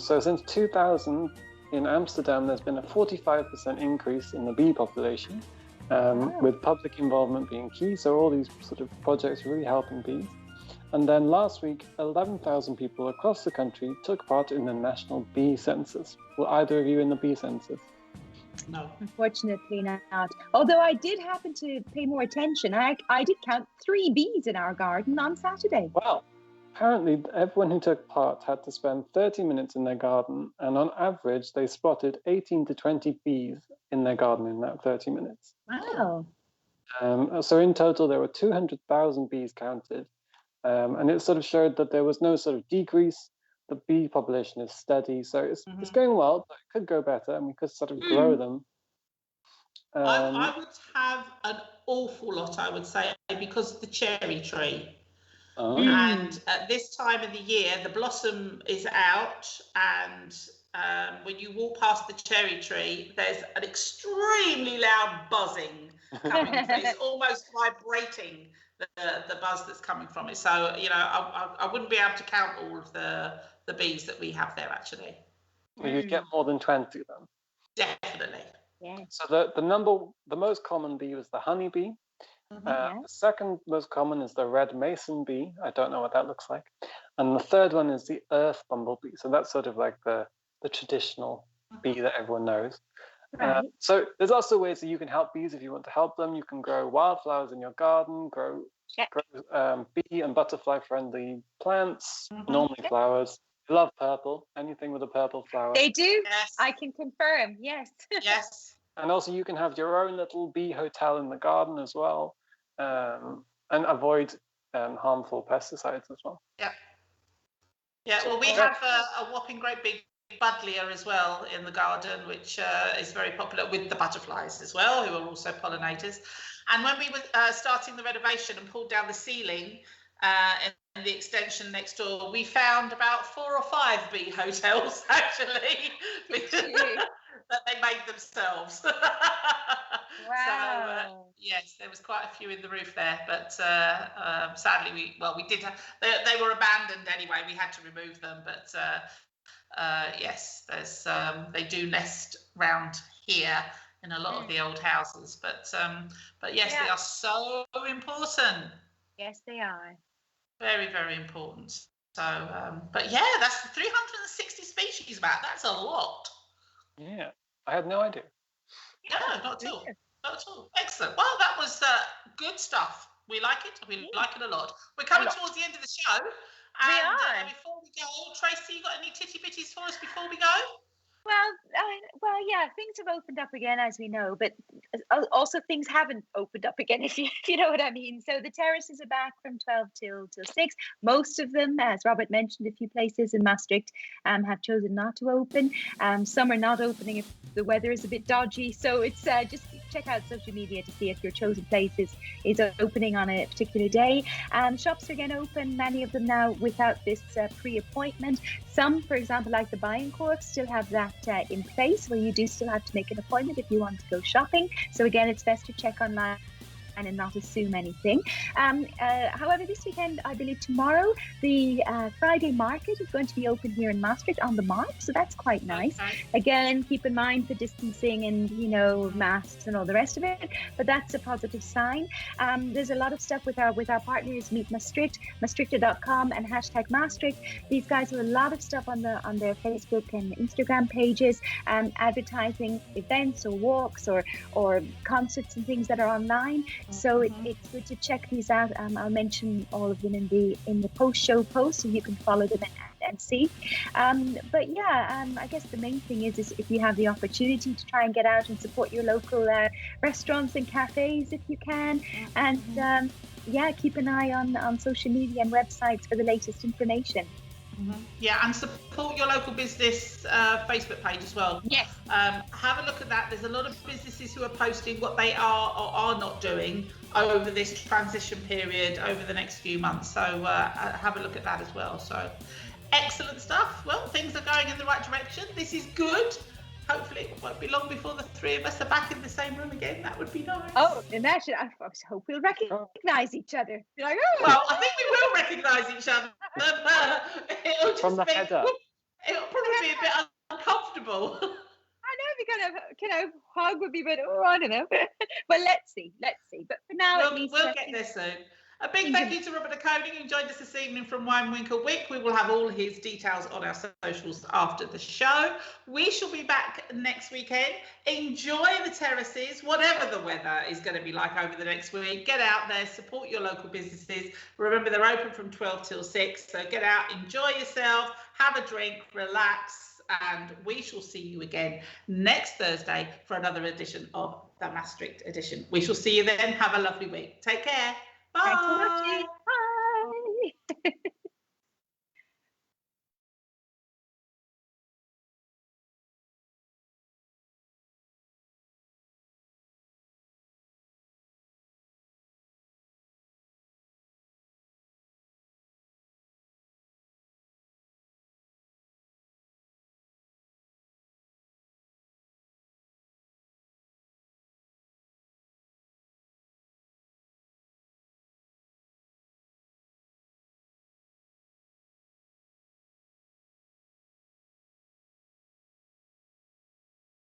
So since 2000 in Amsterdam there's been a 45% increase in the bee population, with public involvement being key. So all these sort of projects are really helping bees. And then last week, 11,000 people across the country took part in the National Bee Census. Were either of you in the Bee Census? No. Unfortunately not. Although I did happen to pay more attention. I did count 3 bees in our garden on Saturday. Wow. Apparently, everyone who took part had to spend 30 minutes in their garden, and on average, they spotted 18 to 20 bees in their garden in that 30 minutes. Wow. So in total, there were 200,000 bees counted. And it sort of showed that there was no sort of decrease. The bee population is steady, so it's going well, but it could go better, and we could sort of grow them. I would have an awful lot, I would say, because of the cherry tree. And at this time of the year, the blossom is out, and when you walk past the cherry tree, there's an extremely loud buzzing coming through. It's almost vibrating. The buzz that's coming from it. So, you know, I wouldn't be able to count all of the bees that we have there, actually. Well, you'd get more than 20 then. Definitely. Yeah. So the most common bee was the honeybee. The second most common is the red mason bee. I don't know what that looks like. And the third one is the earth bumblebee. So that's sort of like the traditional bee that everyone knows. Right. So there's also ways that you can help bees if you want to help them. You can grow wildflowers in your garden, grow bee and butterfly friendly plants, normally flowers. They love purple, anything with a purple flower. They do? Yes. I can confirm, yes. Yes. And also you can have your own little bee hotel in the garden as well, and avoid harmful pesticides as well. Yeah. Yeah, well, we have a whopping great big buddleia as well in the garden, which is very popular with the butterflies as well, who are also pollinators. And when we were starting the renovation and pulled down the ceiling in the extension next door, we found about 4 or 5 bee hotels actually that they made themselves. Wow. So yes, there was quite a few in the roof there, but sadly we did have, they were abandoned anyway. We had to remove them, but yes, there's they do nest round here in a lot of the old houses, but yes, they are so important. Yes, they are. Very, very important. So, but yeah, that's 360 species, Matt. That's a lot. Yeah, I had no idea. No, not at all. Not at all. Excellent. Well, that was good stuff. We like it. We like it a lot. We're coming towards the end of the show. And, we are. Before we go, Tracy, you got any titty bitties for us before we go? Well, yeah, things have opened up again, as we know, but also things haven't opened up again, if you know what I mean. So the terraces are back from 12 till 6. Most of them, as Robert mentioned, a few places in Maastricht have chosen not to open. Some are not opening if the weather is a bit dodgy. So it's just check out social media to see if your chosen place is opening on a particular day. Shops are again open, many of them now without this pre-appointment. Some, for example, like the Bijenkorf, still have that in place, where you do still have to make an appointment if you want to go shopping. So again, it's best to check online and not assume anything. However, this weekend, I believe tomorrow, the Friday market is going to be open here in Maastricht on the Mark, so that's quite nice. Okay. Again, keep in mind the distancing and, you know, masks and all the rest of it, but that's a positive sign. There's a lot of stuff with our partners, Meet Maastricht, Maastrichter.com and hashtag Maastricht. These guys do a lot of stuff on their Facebook and Instagram pages, advertising events or walks or concerts and things that are online. So it's good to check these out. I'll mention all of them in the post-show post, so you can follow them and see. But yeah, I guess the main thing is if you have the opportunity to try and get out and support your local restaurants and cafes if you can, and yeah, keep an eye on social media and websites for the latest information. Yeah, and support your local business Facebook page as well. Yes. Have a look at that. There's a lot of businesses who are posting what they are or are not doing over this transition period over the next few months. So have a look at that as well. So excellent stuff. Well, things are going in the right direction. This is good. Hopefully it won't be long before the three of us are back in the same room again. That would be nice. Oh, imagine. I hope we'll recognize each other. Like, oh. Well, I think we will recognise each other. It'll just From the head up. It'll probably be a bit uncomfortable. I know we kind of hug would be, but I don't know. But let's see. But for now, at least we'll get there soon. A big thank you to Robert Koning, who joined us this evening from Wijn Winkel Wyck. We will have all his details on our socials after the show. We shall be back next weekend. Enjoy the terraces, whatever the weather is going to be like over the next week. Get out there, support your local businesses. Remember, they're open from 12 till 6. So get out, enjoy yourself, have a drink, relax, and we shall see you again next Thursday for another edition of the Maastricht edition. We shall see you then. Have a lovely week. Take care. Bye. Thanks for watching. Bye.